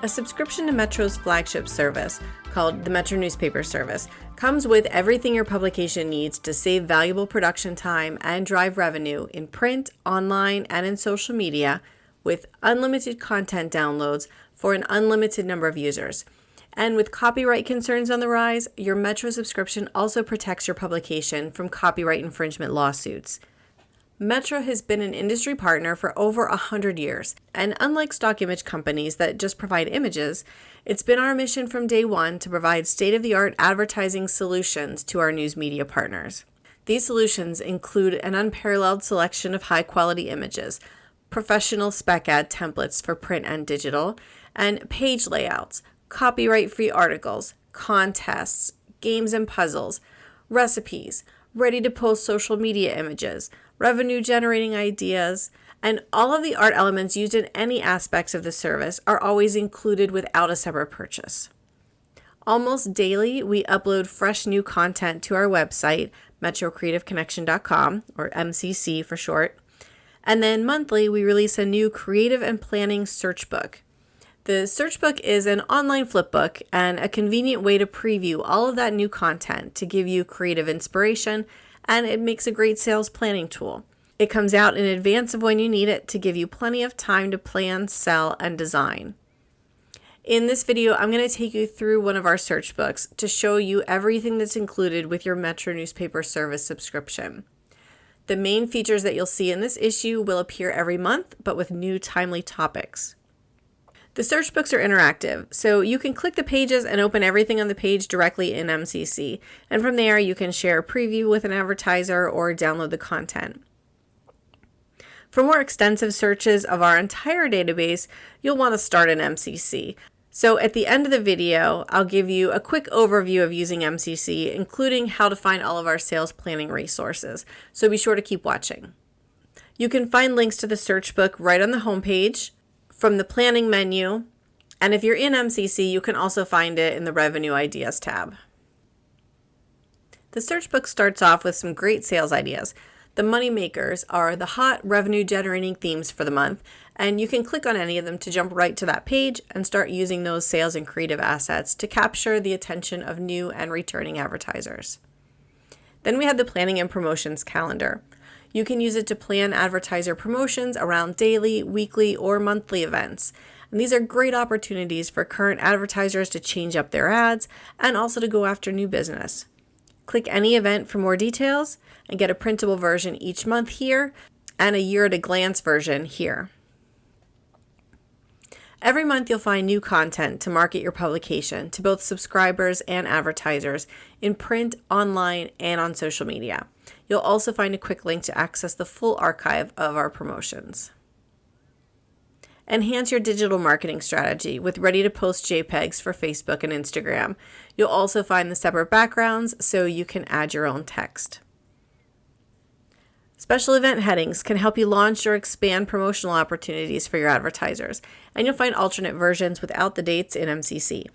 A subscription to Metro's flagship service, called the Metro Newspaper Service, comes with everything your publication needs to save valuable production time and drive revenue in print, online, and in social media, with unlimited content downloads for an unlimited number of users. And with copyright concerns on the rise, your Metro subscription also protects your publication from copyright infringement lawsuits. Metro has been an industry partner for over 100 years, and unlike stock image companies that just provide images, it's been our mission from day one to provide state-of-the-art advertising solutions to our news media partners. These solutions include an unparalleled selection of high-quality images, professional spec ad templates for print and digital, and page layouts, copyright-free articles, contests, games and puzzles, recipes, ready-to-post social media images, revenue-generating ideas, and all of the art elements used in any aspects of the service are always included without a separate purchase. Almost daily, we upload fresh new content to our website, metrocreativeconnection.com, or MCC for short, and then monthly we release a new creative and planning search book. The search book is an online flipbook and a convenient way to preview all of that new content to give you creative inspiration, and it makes a great sales planning tool. It comes out in advance of when you need it to give you plenty of time to plan, sell, and design. In this video, I'm going to take you through one of our search books to show you everything that's included with your Metro Newspaper Service subscription. The main features that you'll see in this issue will appear every month, but with new timely topics. The search books are interactive, so you can click the pages and open everything on the page directly in MCC, and from there you can share a preview with an advertiser or download the content. For more extensive searches of our entire database, you'll want to start in MCC. So at the end of the video, I'll give you a quick overview of using MCC, including how to find all of our sales planning resources, so be sure to keep watching. You can find links to the search book right on the homepage, from the planning menu, and if you're in MCC, you can also find it in the Revenue Ideas tab. The search book starts off with some great sales ideas. The money makers are the hot revenue-generating themes for the month, and you can click on any of them to jump right to that page and start using those sales and creative assets to capture the attention of new and returning advertisers. Then we have the planning and promotions calendar. You can use it to plan advertiser promotions around daily, weekly, or monthly events. And these are great opportunities for current advertisers to change up their ads and also to go after new business. Click any event for more details and get a printable version each month here and a year-at-a-glance version here. Every month you'll find new content to market your publication to both subscribers and advertisers in print, online, and on social media. You'll also find a quick link to access the full archive of our promotions. Enhance your digital marketing strategy with ready-to-post JPEGs for Facebook and Instagram. You'll also find the separate backgrounds so you can add your own text. Special event headings can help you launch or expand promotional opportunities for your advertisers, and you'll find alternate versions without the dates in MCC.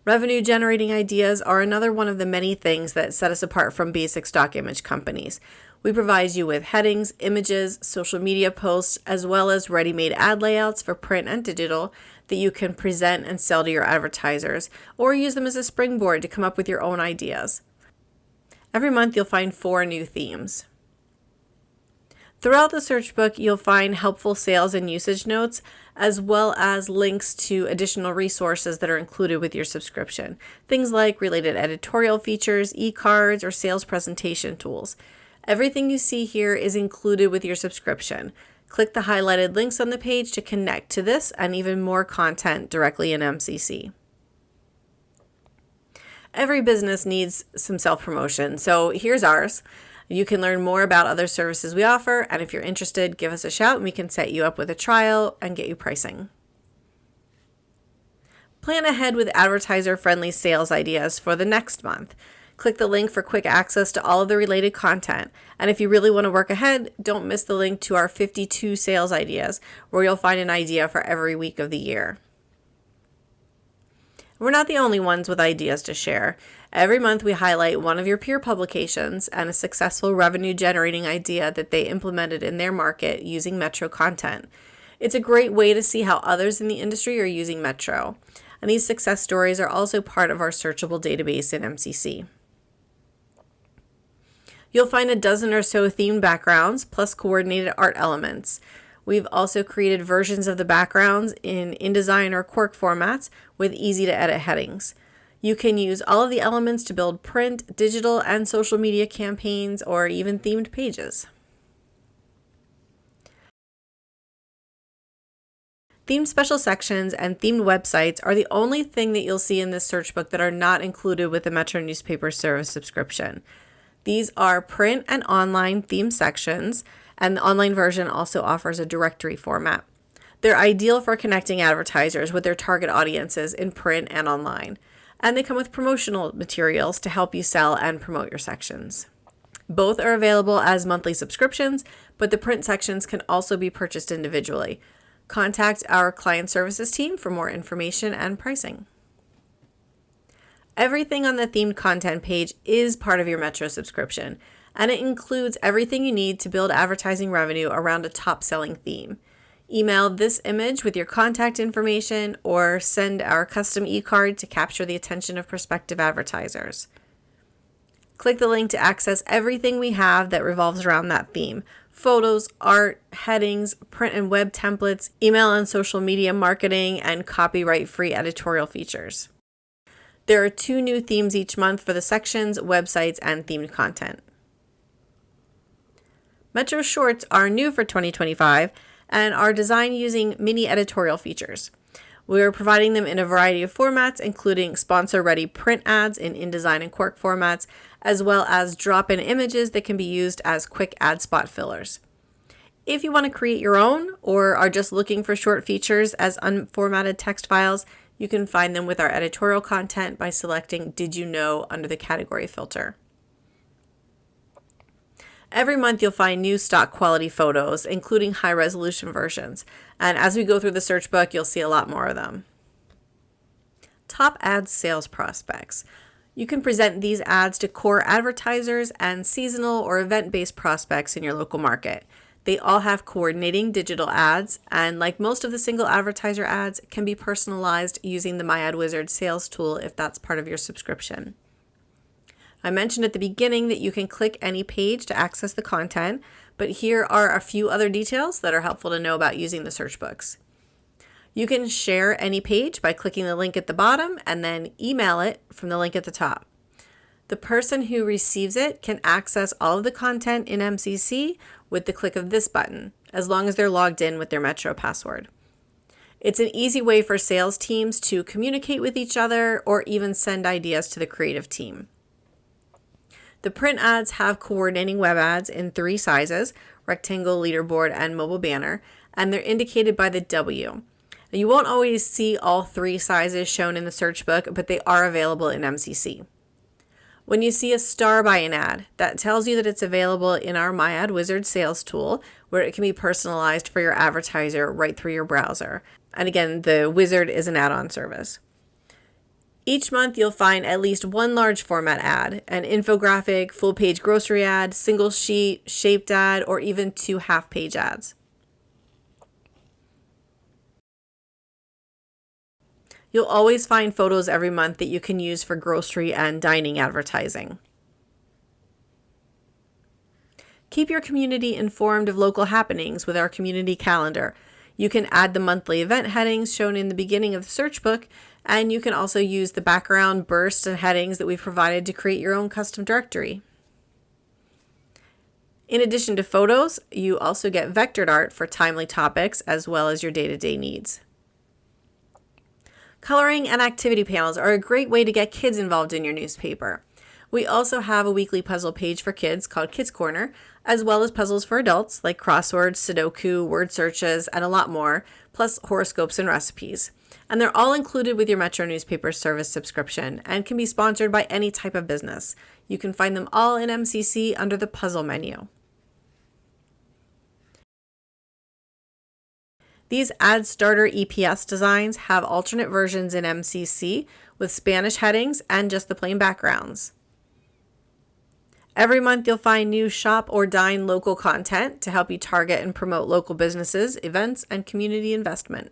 Revenue-generating ideas are another one of the many things that set us apart from basic stock image companies. We provide you with headings, images, social media posts, as well as ready-made ad layouts for print and digital that you can present and sell to your advertisers, or use them as a springboard to come up with your own ideas. Every month you'll find 4 new themes. Throughout the search book, you'll find helpful sales and usage notes, as well as links to additional resources that are included with your subscription. Things like related editorial features, e-cards, or sales presentation tools. Everything you see here is included with your subscription. Click the highlighted links on the page to connect to this and even more content directly in MCC. Every business needs some self-promotion, so here's ours. You can learn more about other services we offer, and if you're interested, give us a shout and we can set you up with a trial and get you pricing. Plan ahead with advertiser-friendly sales ideas for the next month. Click the link for quick access to all of the related content. And if you really want to work ahead, don't miss the link to our 52 sales ideas, where you'll find an idea for every week of the year. We're not the only ones with ideas to share. Every month we highlight one of your peer publications and a successful revenue-generating idea that they implemented in their market using Metro content. It's a great way to see how others in the industry are using Metro. And these success stories are also part of our searchable database in MCC. You'll find a dozen or so themed backgrounds plus coordinated art elements. We've also created versions of the backgrounds in InDesign or Quark formats with easy to edit headings. You can use all of the elements to build print, digital, and social media campaigns or even themed pages. Themed special sections and themed websites are the only thing that you'll see in this search book that are not included with the Metro Newspaper Service subscription. These are print and online themed sections, and the online version also offers a directory format. They're ideal for connecting advertisers with their target audiences in print and online, and they come with promotional materials to help you sell and promote your sections. Both are available as monthly subscriptions, but the print sections can also be purchased individually. Contact our client services team for more information and pricing. Everything on the themed content page is part of your Metro subscription, and it includes everything you need to build advertising revenue around a top-selling theme. Email this image with your contact information or send our custom e-card to capture the attention of prospective advertisers. Click the link to access everything we have that revolves around that theme. Photos, art, headings, print and web templates, email and social media marketing, and copyright-free editorial features. There are 2 new themes each month for the sections, websites, and themed content. Metro Shorts are new for 2025 and are designed using mini editorial features. We are providing them in a variety of formats, including sponsor-ready print ads in InDesign and Quark formats, as well as drop-in images that can be used as quick ad spot fillers. If you want to create your own or are just looking for short features as unformatted text files, you can find them with our editorial content by selecting Did You Know under the category filter. Every month you'll find new stock quality photos, including high-resolution versions, and as we go through the search book, you'll see a lot more of them. Top ad sales prospects. You can present these ads to core advertisers and seasonal or event-based prospects in your local market. They all have coordinating digital ads, and like most of the single advertiser ads, can be personalized using the My Ad Wizard sales tool if that's part of your subscription. I mentioned at the beginning that you can click any page to access the content, but here are a few other details that are helpful to know about using the search books. You can share any page by clicking the link at the bottom and then email it from the link at the top. The person who receives it can access all of the content in MCC with the click of this button, as long as they're logged in with their Metro password. It's an easy way for sales teams to communicate with each other or even send ideas to the creative team. The print ads have coordinating web ads in 3 sizes, rectangle, leaderboard, and mobile banner, and they're indicated by the W. Now, you won't always see all 3 sizes shown in the search book, but they are available in MCC. When you see a star by an ad, that tells you that it's available in our My Ad Wizard sales tool, where it can be personalized for your advertiser right through your browser. And again, the Wizard is an add-on service. Each month, you'll find at least 1 large format ad, an infographic, full-page grocery ad, single sheet, shaped ad, or even 2 half-page ads. You'll always find photos every month that you can use for grocery and dining advertising. Keep your community informed of local happenings with our community calendar. You can add the monthly event headings shown in the beginning of the search book, and you can also use the background bursts and headings that we've provided to create your own custom directory. In addition to photos, you also get vectored art for timely topics as well as your day-to-day needs. Coloring and activity panels are a great way to get kids involved in your newspaper. We also have a weekly puzzle page for kids called Kids Corner, as well as puzzles for adults like crosswords, Sudoku, word searches, and a lot more, plus horoscopes and recipes. And they're all included with your Metro Newspaper Service subscription and can be sponsored by any type of business. You can find them all in MCC under the puzzle menu. These ad starter EPS designs have alternate versions in MCC with Spanish headings and just the plain backgrounds. Every month, you'll find new shop or dine local content to help you target and promote local businesses, events, and community investment.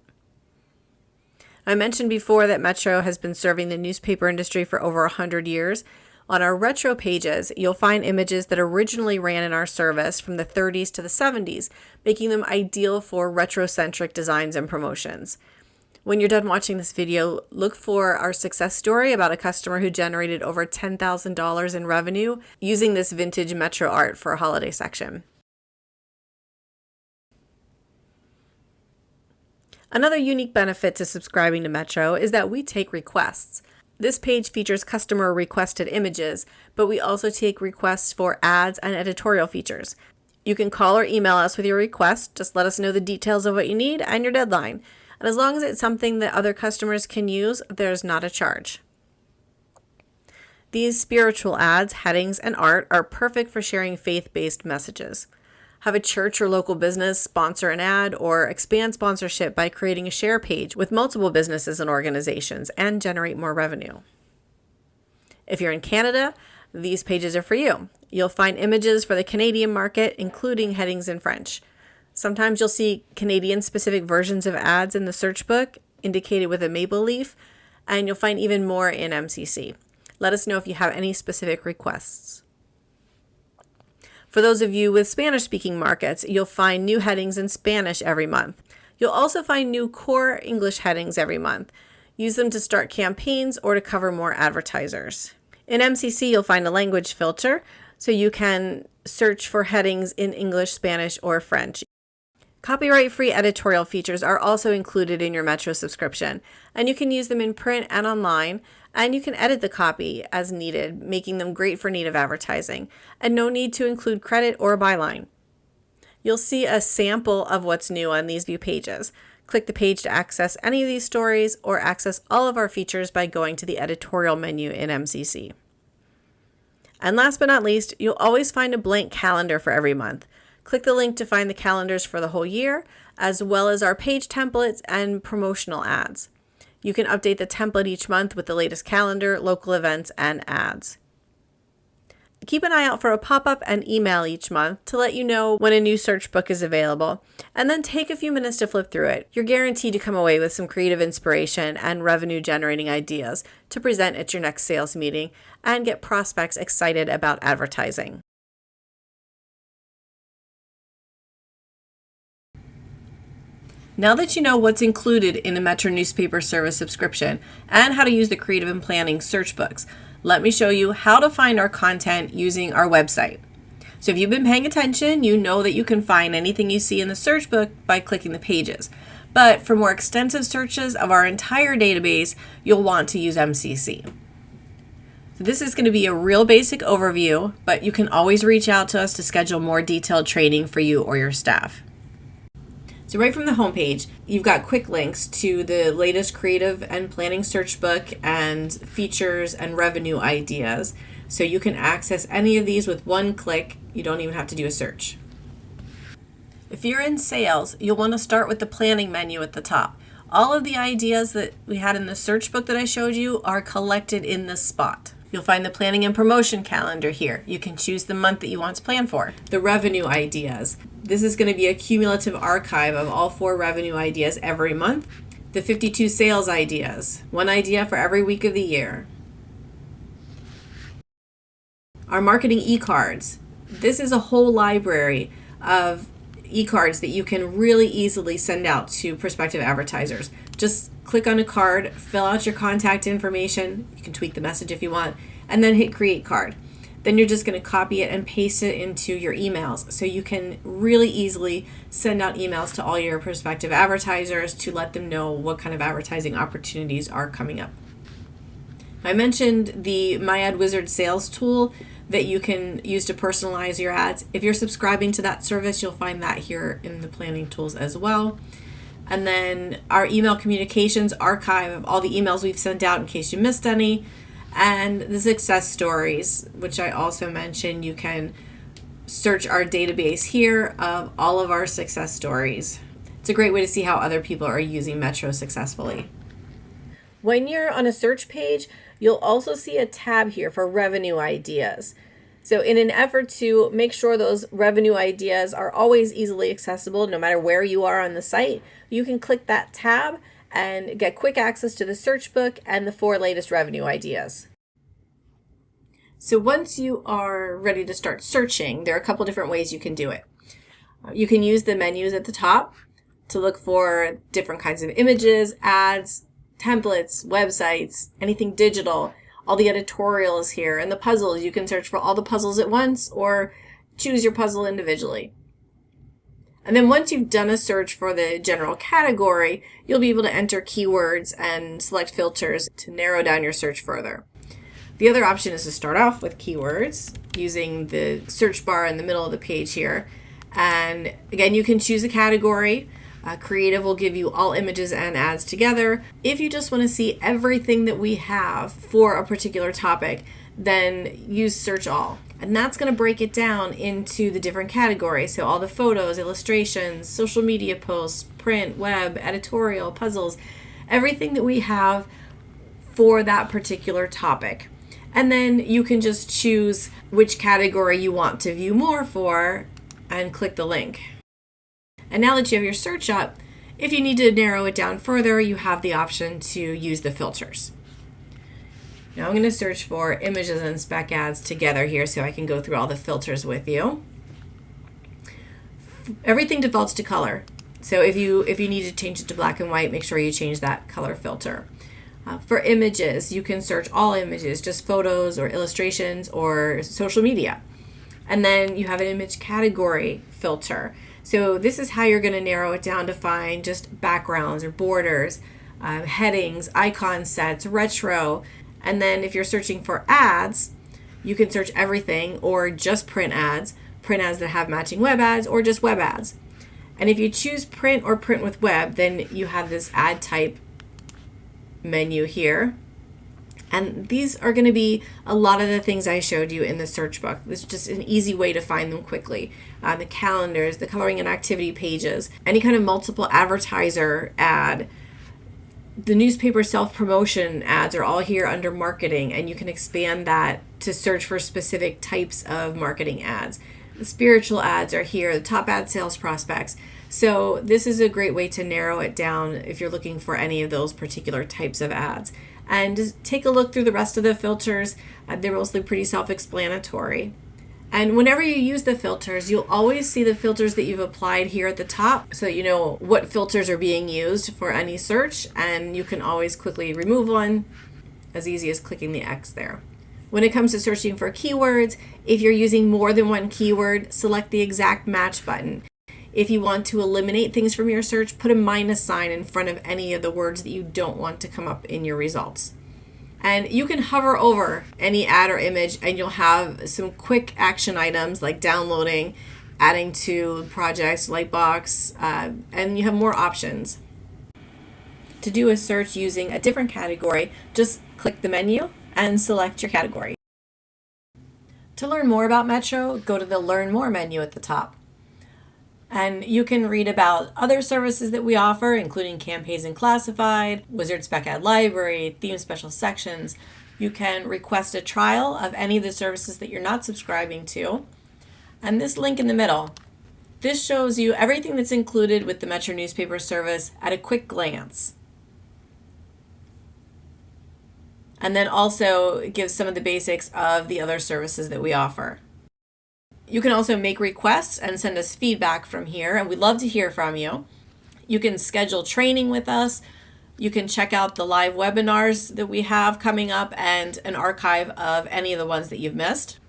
I mentioned before that Metro has been serving the newspaper industry for over 100 years. On our retro pages, you'll find images that originally ran in our service from the 30s to the 70s, making them ideal for retro-centric designs and promotions. When you're done watching this video, look for our success story about a customer who generated over $10,000 in revenue using this vintage Metro art for a holiday section. Another unique benefit to subscribing to Metro is that we take requests. This page features customer requested images, but we also take requests for ads and editorial features. You can call or email us with your request. Just let us know the details of what you need and your deadline. And as long as it's something that other customers can use, there's not a charge. These spiritual ads, headings, and art are perfect for sharing faith-based messages. Have a church or local business sponsor an ad or expand sponsorship by creating a share page with multiple businesses and organizations and generate more revenue. If you're in Canada, these pages are for you. You'll find images for the Canadian market, including headings in French. Sometimes you'll see Canadian-specific versions of ads in the SearchBook, indicated with a maple leaf, and you'll find even more in MCC. Let us know if you have any specific requests. For those of you with Spanish-speaking markets, you'll find new headings in Spanish every month. You'll also find new core English headings every month. Use them to start campaigns or to cover more advertisers. In MCC, you'll find a language filter, so you can search for headings in English, Spanish, or French. Copyright-free editorial features are also included in your Metro subscription, and you can use them in print and online, and you can edit the copy as needed, making them great for native advertising, and no need to include credit or a byline. You'll see a sample of what's new on these view pages. Click the page to access any of these stories or access all of our features by going to the editorial menu in MCC. And last but not least, you'll always find a blank calendar for every month. Click the link to find the calendars for the whole year, as well as our page templates and promotional ads. You can update the template each month with the latest calendar, local events, and ads. Keep an eye out for a pop-up and email each month to let you know when a new SearchBook is available, and then take a few minutes to flip through it. You're guaranteed to come away with some creative inspiration and revenue-generating ideas to present at your next sales meeting and get prospects excited about advertising. Now that you know what's included in a Metro newspaper service subscription and how to use the creative and planning search books, let me show you how to find our content using our website. So if you've been paying attention, you know that you can find anything you see in the search book by clicking the pages. But for more extensive searches of our entire database, you'll want to use MCC. So this is going to be a real basic overview, but you can always reach out to us to schedule more detailed training for you or your staff. So right from the homepage, you've got quick links to the latest creative and planning search book and features and revenue ideas. So you can access any of these with one click. You don't even have to do a search. If you're in sales, you'll want to start with the planning menu at the top. All of the ideas that we had in the search book that I showed you are collected in this spot. You'll find the planning and promotion calendar here. You can choose the month that you want to plan for. The revenue ideas. This is going to be a cumulative archive of all 4 revenue ideas every month. The 52 sales ideas. 1 idea for every week of the year. Our marketing e-cards. This is a whole library of e-cards that you can really easily send out to prospective advertisers. Just click on a card, fill out your contact information, you can tweak the message if you want, and then hit create card. Then you're just going to copy it and paste it into your emails. So you can really easily send out emails to all your prospective advertisers to let them know what kind of advertising opportunities are coming up. I mentioned the My Ad Wizard sales tool that you can use to personalize your ads. If you're subscribing to that service, you'll find that here in the planning tools as well. And then our email communications archive of all the emails we've sent out in case you missed any. And the success stories, which I also mentioned. You can search our database here of all of our success stories. It's a great way to see how other people are using Metro successfully. When you're on a search page, you'll also see a tab here for revenue ideas. So in an effort to make sure those revenue ideas are always easily accessible, no matter where you are on the site, you can click that tab and get quick access to the search book and the 4 latest revenue ideas. So once you are ready to start searching, there are a couple different ways you can do it. You can use the menus at the top to look for different kinds of images, ads, templates, websites, anything digital, all the editorials here, and the puzzles. You can search for all the puzzles at once or choose your puzzle individually. And then once you've done a search for the general category, you'll be able to enter keywords and select filters to narrow down your search further. The other option is to start off with keywords using the search bar in the middle of the page here. And again, you can choose a category. Creative will give you all images and ads together. If you just want to see everything that we have for a particular topic, then use search all. And that's going to break it down into the different categories. So all the photos, illustrations, social media posts, print, web, editorial, puzzles, everything that we have for that particular topic. And then you can just choose which category you want to view more for and click the link. And now that you have your search up, if you need to narrow it down further, you have the option to use the filters. Now I'm going to search for images and spec ads together here so I can go through all the filters with you. Everything defaults to color. So if you need to change it to black and white, make sure you change that color filter. For images, you can search all images, just photos or illustrations or social media. And then you have an image category filter. So this is how you're going to narrow it down to find just backgrounds or borders, headings, icon sets, retro. And then if you're searching for ads, you can search everything or just print ads that have matching web ads, or just web ads. And if you choose print or print with web, then you have this ad type menu here. And these are going to be a lot of the things I showed you in the search book. This is just an easy way to find them quickly. The calendars, the coloring and activity pages, any kind of multiple advertiser ad. The newspaper self-promotion ads are all here under marketing, and you can expand that to search for specific types of marketing ads. The spiritual ads are here, the top ad sales prospects. So this is a great way to narrow it down if you're looking for any of those particular types of ads. And just take a look through the rest of the filters. They're mostly pretty self-explanatory. And whenever you use the filters, you'll always see the filters that you've applied here at the top so that you know what filters are being used for any search, and you can always quickly remove one as easy as clicking the X there. When it comes to searching for keywords, if you're using more than one keyword, select the exact match button. If you want to eliminate things from your search, put a minus sign in front of any of the words that you don't want to come up in your results. And you can hover over any ad or image and you'll have some quick action items like downloading, adding to projects, Lightbox, and you have more options. To do a search using a different category, just click the menu and select your category. To learn more about Metro, go to the Learn More menu at the top. And you can read about other services that we offer, including Campaigns and Classified, Wizard Spec Ad Library, Theme Special Sections. You can request a trial of any of the services that you're not subscribing to. And this link in the middle, this shows you everything that's included with the Metro newspaper service at a quick glance. And then also gives some of the basics of the other services that we offer. You can also make requests and send us feedback from here, and we'd love to hear from you. You can schedule training with us. You can check out the live webinars that we have coming up and an archive of any of the ones that you've missed.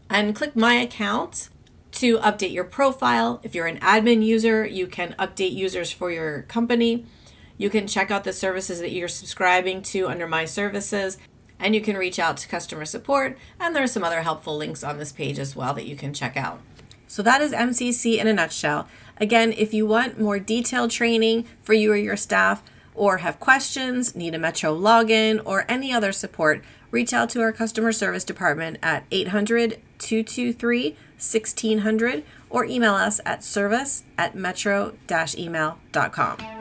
And click My Account to update your profile. If you're an admin user, you can update users for your company. You can check out the services that you're subscribing to under My Services. And you can reach out to customer support, and there are some other helpful links on this page as well that you can check out. So that is MCC in a nutshell. Again, if you want more detailed training for you or your staff, or have questions, need a Metro login, or any other support, reach out to our customer service department at 800-223-1600 or email us at service@metro-email.com.